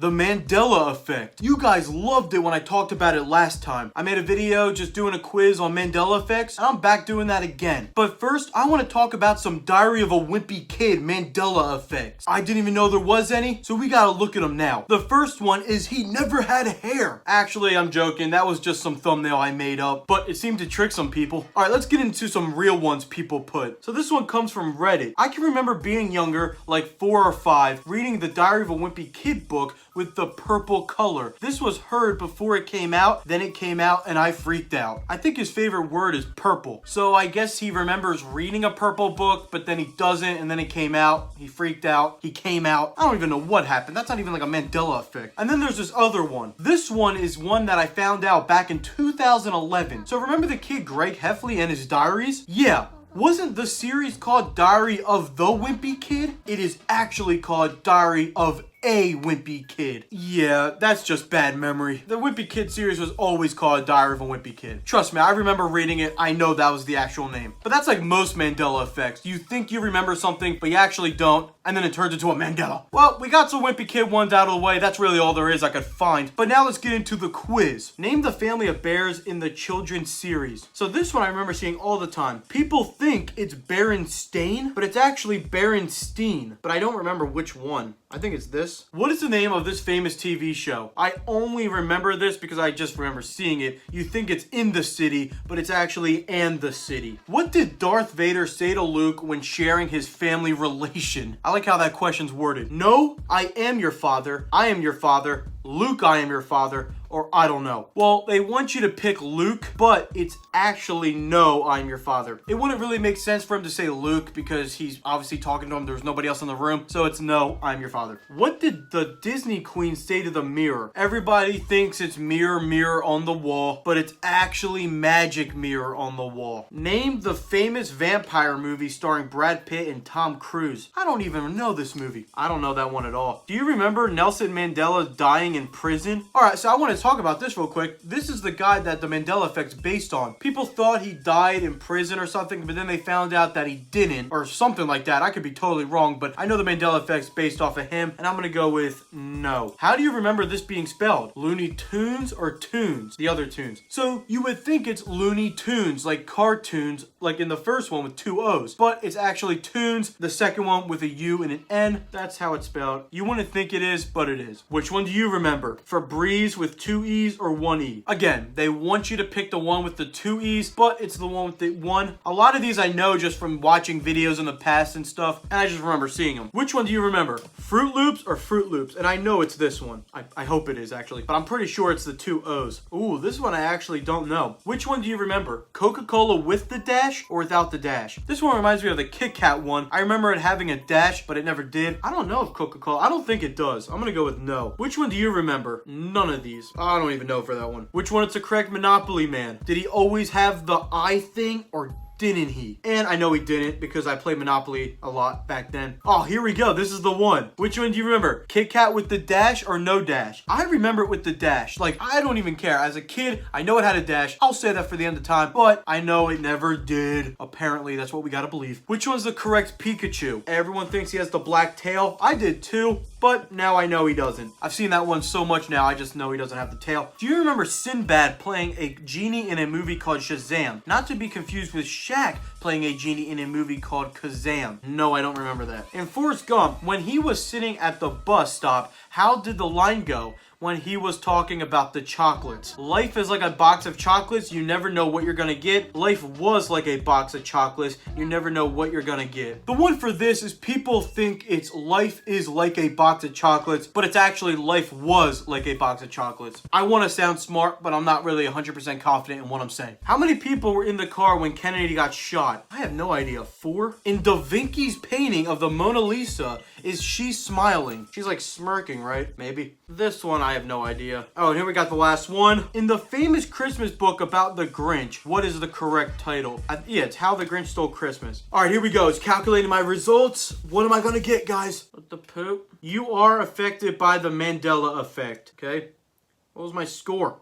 The Mandela effect. You guys loved it when I talked about it last time. I made a video just doing a quiz on Mandela effects, and I'm back doing that again. But first, I want to talk about some Diary of a Wimpy Kid Mandela effects. I didn't even know there was any, so we gotta look at them now. The first one is he never had hair. Actually, I'm joking. That was just some thumbnail I made up, but it seemed to trick some people. All right, let's get into some real ones people put. So this one comes from Reddit. I can remember being younger, like 4 or 5, reading the Diary of a Wimpy Kid book with the purple color. This was heard before it came out, then it came out, and I freaked out. I think his favorite word is purple. So I guess he remembers reading a purple book, but then he doesn't, and then it came out. He freaked out. He came out. I don't even know what happened. That's not even like a Mandela effect. And then there's this other one. This one is one that I found out back in 2011. So remember the kid Greg Heffley and his diaries? Yeah. Wasn't the series called Diary of the Wimpy Kid? It is actually called Diary of a Wimpy Kid. Yeah, that's just bad memory. The Wimpy Kid series was always called Diary of a Wimpy Kid. Trust me, I remember reading it. I know that was the actual name. But that's like most Mandela effects. You think you remember something, but you actually don't, and then it turns into a Mandela. Well, we got some Wimpy Kid ones out of the way. That's really all there is I could find. But now let's get into the quiz. Name the family of bears in the children's series. So this one I remember seeing all the time. People think it's Berenstain, but it's actually Berenstein. But I don't remember which one. I think it's this. What is the name of this famous TV show? I only remember this because I just remember seeing it. You think it's In the City, but it's actually And the City. What did Darth Vader say to Luke when sharing his family relation? I like how that question's worded. No, I am your father. I am your father. Luke, I am your father. Or I don't know. Well, they want you to pick Luke, but it's actually no, I'm your father. It wouldn't really make sense for him to say Luke because he's obviously talking to him. There's nobody else in the room. So it's no, I'm your father. What did the Disney Queen say to the mirror? Everybody thinks it's mirror, mirror on the wall, but it's actually magic mirror on the wall. Name the famous vampire movie starring Brad Pitt and Tom Cruise. I don't even know this movie. I don't know that one at all. Do you remember Nelson Mandela dying in prison? All right, so I want to talk about this real quick. This is the guy that the Mandela effect's based on. People thought he died in prison or something, but then they found out that he didn't, or something like that. I could be totally wrong, but I know the Mandela effect's based off of him, and I'm gonna go with no. How do you remember this being spelled? Looney Tunes or Tunes? The other tunes. So you would think it's Looney Tunes, like cartoons, like in the first one with 2 O's, but it's actually Tunes, the second one with a U and an N. That's how it's spelled. You wouldn't think it is, but it is. Which one do you remember? Febreze with 2 E's or 1 E? Again, they want you to pick the one with the 2 E's, but it's the one with the 1. A lot of these I know just from watching videos in the past and stuff, and I just remember seeing them. Which one do you remember? Fruit Loops or Fruit Loops? And I know it's this one. I hope it is actually, but I'm pretty sure it's the 2 O's. Ooh, this one I actually don't know. Which one do you remember? Coca-Cola with the dash or without the dash? This one reminds me of the Kit Kat one. I remember it having a dash, but it never did. I don't know if Coca-Cola, I don't think it does. I'm gonna go with no. Which one do you remember? None of these. I don't even know for that one. Which one is the correct Monopoly man? Did he always have the eye thing or didn't he? And I know he didn't because I played Monopoly a lot back then. Oh, here we go. This is the one. Which one do you remember? Kit Kat with the dash or no dash? I remember it with the dash. Like, I don't even care. As a kid, I know it had a dash. I'll say that for the end of time, but I know it never did. Apparently, that's what we gotta believe. Which one's the correct Pikachu? Everyone thinks he has the black tail. I did too, but now I know he doesn't. I've seen that one so much now, I just know he doesn't have the tail. Do you remember Sinbad playing a genie in a movie called Shazam? Not to be confused with Shaq playing a genie in a movie called Kazam. No, I don't remember that. In Forrest Gump, when he was sitting at the bus stop, how did the line go? When he was talking about the chocolates. Life is like a box of chocolates. You never know what you're gonna get. Life was like a box of chocolates. You never know what you're gonna get. The one for this is people think it's life is like a box of chocolates, but it's actually life was like a box of chocolates. I want to sound smart, but I'm not really 100% confident in what I'm saying. How many people were in the car when Kennedy got shot? I have no idea. 4? In Da Vinci's painting of the Mona Lisa, is she smiling? She's like smirking, right? Maybe. This one, I have no idea. Oh, and here we got the last one. In the famous Christmas book about the Grinch, what is the correct title? Yeah, it's How the Grinch Stole Christmas. All right, here we go. It's calculating my results. What am I gonna get, guys? What the poop? You are affected by the Mandela effect, okay? What was my score?